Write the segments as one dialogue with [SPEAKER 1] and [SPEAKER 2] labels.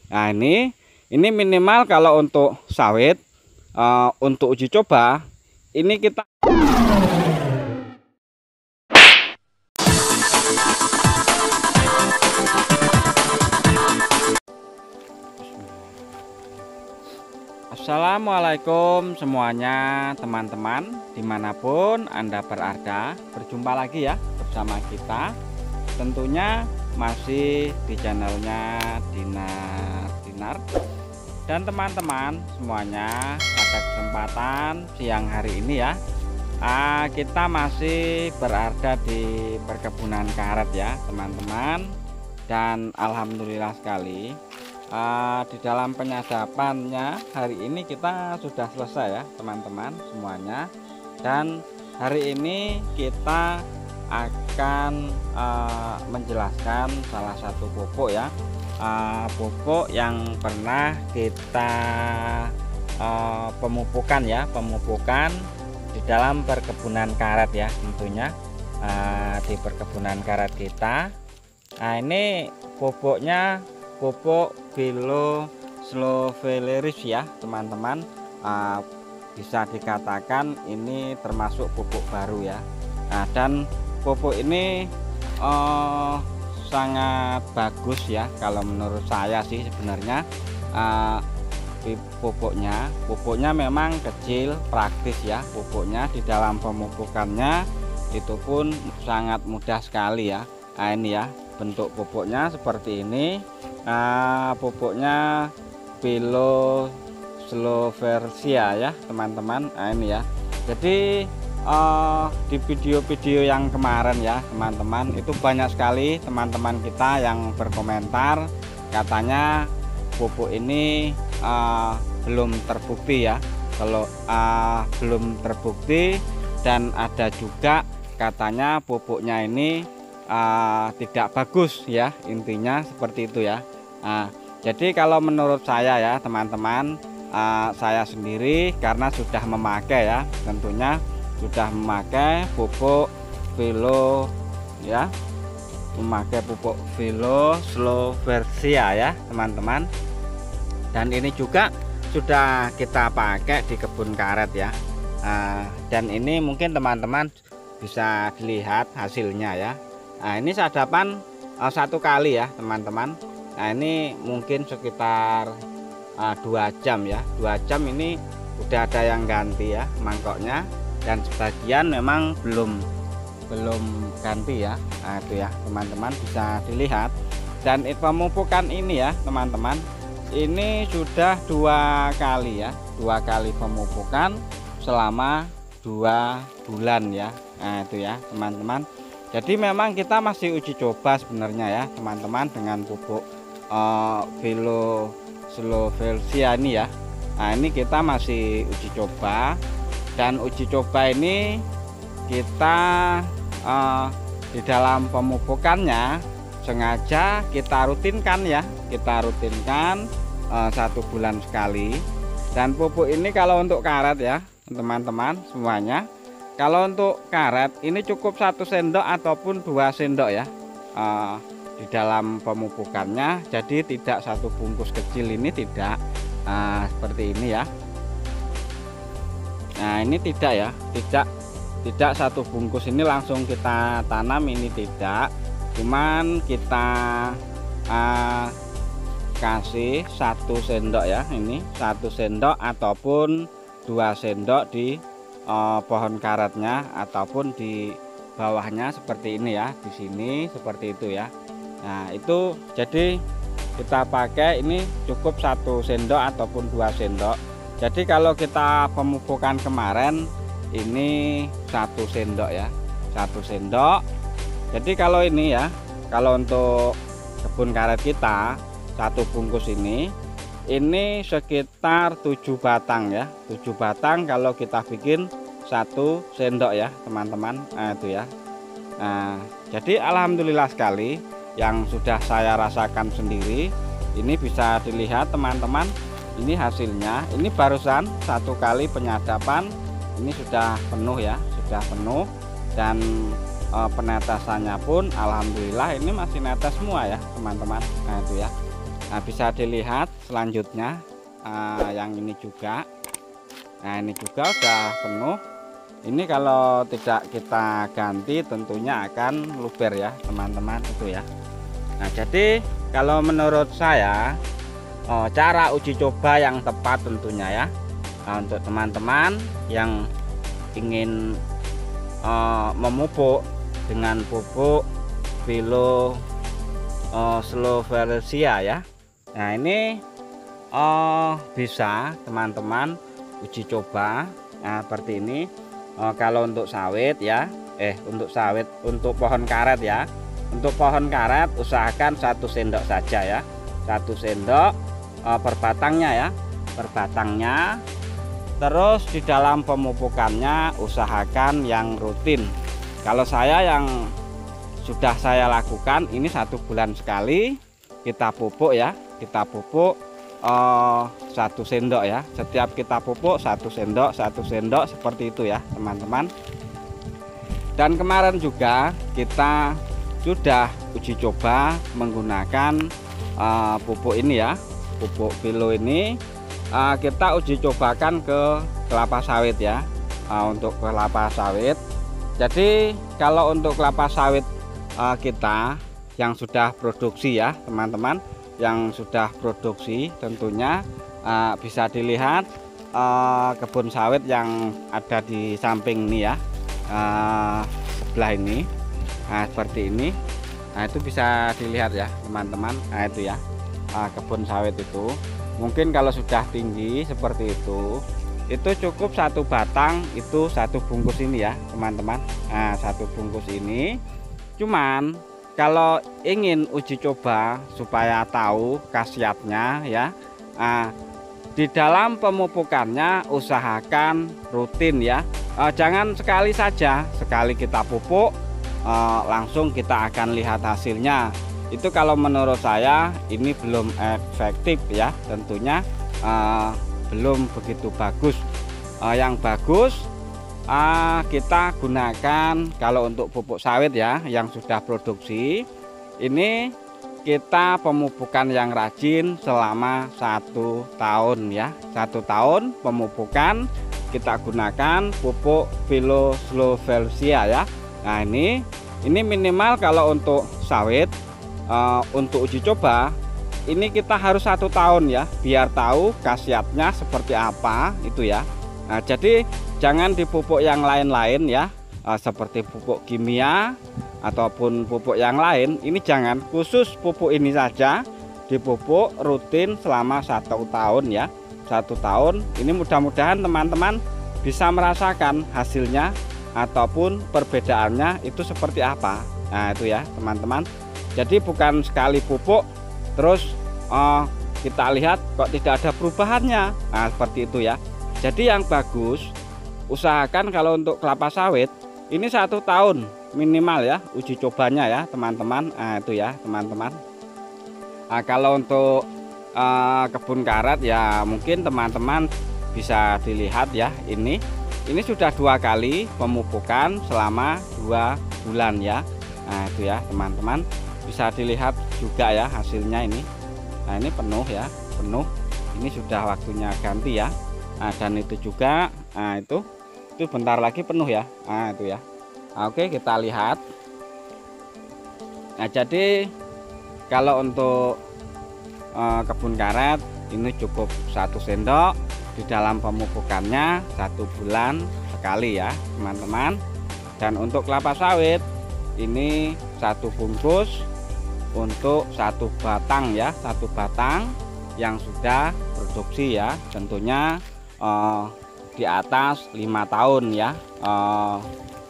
[SPEAKER 1] Nah, ini minimal kalau untuk sawit, untuk uji coba ini kita Assalamualaikum semuanya teman-teman, dimanapun Anda berada. Berjumpa lagi ya bersama kita, tentunya masih di channelnya Dinar. Dan teman-teman semuanya, pada kesempatan siang hari ini ya, kita masih berada di perkebunan karet ya teman-teman. Dan alhamdulillah sekali, di dalam penyadapannya hari ini kita sudah selesai ya teman-teman semuanya. Dan hari ini kita akan menjelaskan salah satu pupuk ya, pupuk yang pernah kita pemupukan di dalam perkebunan karet ya tentunya, di perkebunan karet kita. Nah, ini pupuknya pupuk Philo Sloveleris ya teman-teman. Bisa dikatakan ini termasuk pupuk baru ya. Nah, dan pupuk ini sangat bagus ya kalau menurut saya sih sebenarnya. Pupuknya memang kecil, praktis ya pupuknya. Di dalam pemupukannya itu pun sangat mudah sekali ya. Nah, ini ya bentuk pupuknya seperti ini. Pupuknya Philo Sloversia ya teman-teman. Nah, ini ya. Jadi di video-video yang kemarin ya teman-teman, itu banyak sekali teman-teman kita yang berkomentar katanya pupuk ini belum terbukti ya. Kalau belum terbukti, dan ada juga katanya pupuknya ini tidak bagus ya, intinya seperti itu ya. Jadi kalau menurut saya ya teman-teman, saya sendiri karena sudah memakai ya, tentunya sudah memakai pupuk Philo ya, memakai pupuk Philo Sloversia ya teman-teman. Dan ini juga sudah kita pakai di kebun karet ya. Dan ini mungkin teman-teman bisa dilihat hasilnya ya. Nah, ini sadapan satu kali ya teman-teman. Nah, ini mungkin sekitar 2 jam ya, 2 jam ini udah ada yang ganti ya mangkoknya, dan sebagian memang belum ganti ya. Nah, itu ya teman-teman bisa dilihat. Dan pemupukan ini ya teman-teman, ini sudah 2 kali ya, 2 kali pemupukan selama 2 bulan ya. Nah, itu ya teman-teman. Jadi memang kita masih uji coba sebenarnya ya teman-teman dengan pupuk Philo Sloversia ini ya. Nah, ini kita masih uji coba, dan uji coba ini kita di dalam pemupukannya sengaja kita rutinkan ya, kita rutinkan 1 bulan sekali. Dan pupuk ini kalau untuk karet ya teman-teman semuanya, kalau untuk karet ini cukup 1 sendok ataupun 2 sendok ya di dalam pemupukannya. Jadi tidak 1 bungkus kecil ini, tidak seperti ini ya. Nah, ini tidak ya, tidak 1 bungkus ini langsung kita tanam, ini tidak. Cuman kita kasih 1 sendok ya, ini 1 sendok ataupun 2 sendok di pohon karetnya ataupun di bawahnya seperti ini ya, di sini seperti itu ya. Nah, itu jadi kita pakai ini cukup 1 sendok ataupun 2 sendok. Jadi kalau kita pemupukan kemarin ini 1 sendok ya, 1 sendok. Jadi kalau ini ya, kalau untuk kebun karet kita 1 bungkus ini sekitar 7 batang ya, 7 batang kalau kita bikin 1 sendok ya teman-teman. Nah, itu ya. Nah, jadi alhamdulillah sekali yang sudah saya rasakan sendiri. Ini bisa dilihat teman-teman, ini hasilnya. Ini barusan 1 kali penyadapan ini sudah penuh ya, sudah penuh. Dan penetesannya pun alhamdulillah ini masih netes semua ya teman-teman. Nah, itu ya. Nah, bisa dilihat selanjutnya yang ini juga. Nah, ini juga udah penuh. Ini kalau tidak kita ganti tentunya akan luber ya teman-teman, itu ya. Nah, jadi kalau menurut saya cara uji coba yang tepat tentunya ya, untuk teman-teman yang ingin memupuk dengan pupuk Philo Slovacia ya. Nah, ini bisa teman-teman uji coba seperti ini. Kalau untuk sawit ya, untuk pohon karet ya. Untuk pohon karet usahakan 1 sendok saja ya, 1 sendok per batangnya ya, per batangnya. Terus di dalam pemupukannya usahakan yang rutin. Kalau saya yang sudah saya lakukan ini 1 bulan sekali kita pupuk ya, kita pupuk 1 sendok ya. Setiap kita pupuk 1 sendok, 1 sendok seperti itu ya teman-teman. Dan kemarin juga kita sudah uji coba menggunakan pupuk ini ya, pupuk Philo ini. Kita uji cobakan ke kelapa sawit ya, untuk kelapa sawit. Jadi kalau untuk kelapa sawit kita yang sudah produksi ya teman-teman, yang sudah produksi tentunya bisa dilihat kebun sawit yang ada di samping ini ya, sebelah ini. Nah, seperti ini. Nah, itu bisa dilihat ya teman-teman. Nah, itu ya kebun sawit itu. Mungkin kalau sudah tinggi seperti itu cukup 1 batang itu 1 bungkus ini ya teman-teman. Nah, 1 bungkus ini. Cuman kalau ingin uji coba supaya tahu khasiatnya ya, di dalam pemupukannya usahakan rutin ya. Jangan sekali saja, sekali kita pupuk langsung kita akan lihat hasilnya. Itu kalau menurut saya ini belum efektif ya, tentunya belum begitu bagus. Yang bagus kita gunakan kalau untuk pupuk sawit ya yang sudah produksi ini, kita pemupukan yang rajin selama 1 tahun ya. 1 tahun pemupukan kita gunakan pupuk Philo Slovacia ya. Nah, ini minimal kalau untuk sawit untuk uji coba ini kita harus 1 tahun ya, biar tahu khasiatnya seperti apa itu ya. Nah, jadi jangan dipupuk yang lain-lain ya, seperti pupuk kimia ataupun pupuk yang lain. Ini jangan, khusus pupuk ini saja dipupuk rutin selama 1 tahun ya. 1 tahun ini mudah-mudahan teman-teman bisa merasakan hasilnya ataupun perbedaannya itu seperti apa. Nah, itu ya teman-teman. Jadi bukan sekali pupuk terus kita lihat kok tidak ada perubahannya. Nah, seperti itu ya. Jadi yang bagus usahakan kalau untuk kelapa sawit ini 1 tahun minimal ya uji cobanya ya teman-teman. Nah, itu ya teman-teman. Nah, kalau untuk kebun karet ya mungkin teman-teman bisa dilihat ya, ini sudah 2 kali pemupukan selama 2 bulan ya. Nah, itu ya teman-teman, bisa dilihat juga ya hasilnya ini. Nah, ini penuh ya, penuh. Ini sudah waktunya ganti ya. Nah, dan itu juga, nah itu bentar lagi penuh ya. Nah, itu ya. Nah, oke, kita lihat. Nah, jadi kalau untuk kebun karet ini cukup 1 sendok di dalam pemupukannya 1 bulan sekali ya teman-teman. Dan untuk kelapa sawit ini 1 bungkus untuk 1 batang ya, 1 batang yang sudah produksi ya, tentunya di atas 5 tahun ya,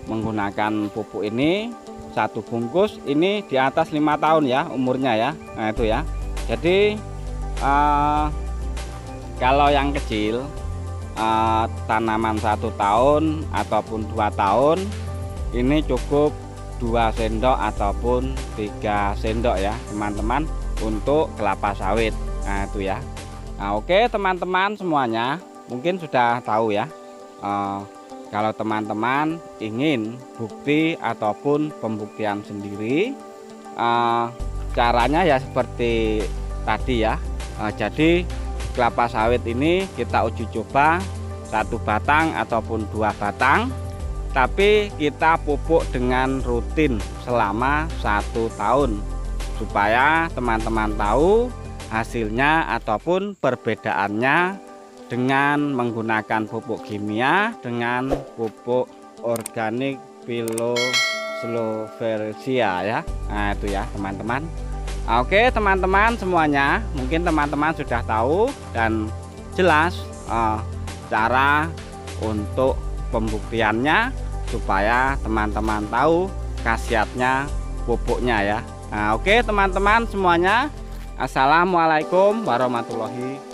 [SPEAKER 1] menggunakan pupuk ini 1 bungkus ini di atas 5 tahun ya umurnya ya. Nah, itu ya. Jadi kalau yang kecil tanaman 1 tahun ataupun 2 tahun ini cukup 2 sendok ataupun 3 sendok ya teman-teman untuk kelapa sawit. Nah, itu ya. Nah, oke teman-teman semuanya mungkin sudah tahu ya. Kalau teman-teman ingin bukti ataupun pembuktian sendiri, caranya ya seperti tadi ya. Jadi kelapa sawit ini kita uji coba 1 batang ataupun 2 batang, tapi kita pupuk dengan rutin selama 1 tahun supaya teman-teman tahu hasilnya ataupun perbedaannya dengan menggunakan pupuk kimia dengan pupuk organik Philo Slovacia ya. Nah itu ya teman-teman. Oke teman-teman semuanya, mungkin teman-teman sudah tahu dan jelas cara untuk pembuktiannya supaya teman-teman tahu khasiatnya pupuknya ya. Nah, oke teman-teman semuanya, assalamualaikum warahmatullahi wabarakatuh.